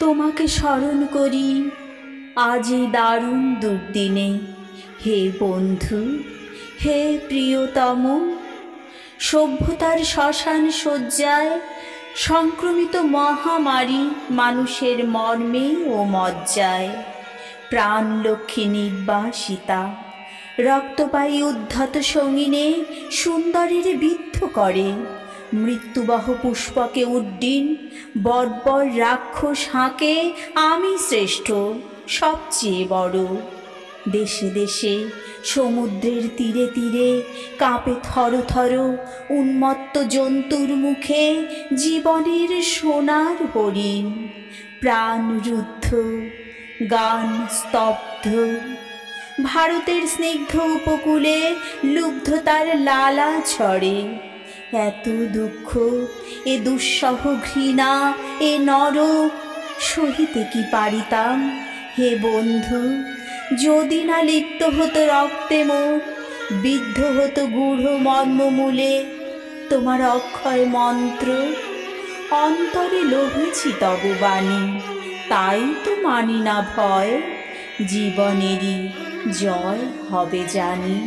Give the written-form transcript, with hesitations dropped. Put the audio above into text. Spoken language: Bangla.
তোমাকে স্মরণ করি আজ এই দারুণ দুর্দিনে। হে বন্ধু, হে প্রিয়তম, সভ্যতার শ্মশান শয্যায় সংক্রমিত মহামারী মানুষের মর্মে ও মজ্জায়। প্রাণলক্ষ্মী নির্বাসিতা রক্তপায়ী উদ্ধত সঙ্গিনে সুন্দরীর বিদ্ধ করে। মৃত্যুবহ পুষ্পকে উড্ডীন বর্বর রাক্ষস হাঁকে আমি শ্রেষ্ঠ, সবচেয়ে বড়। দেশে দেশে সমুদ্রের তীরে তীরে কাঁপে থর থর উন্মত্ত জন্তুর মুখে জীবনের সোনার হরিণ। প্রাণ রুদ্ধ, গান স্তব্ধ, ভারতের স্নিগ্ধ উপকূলে লুব্ধতার লালা ঝরে। এত দুঃখ, এ দুঃসহ ঘৃণা, এ নরক সহিতে কি পারিতাম? হে বন্ধু, যদি না লিপ্ত হতো রক্তে মোর, বিদ্ধ হতো গূঢ় মর্মমূলে তোমার অক্ষয় মন্ত্র। অন্তরে লোভেছি তব বাণী, তাই তো মানি না ভয়, জীবনেরই জয় হবে জানি।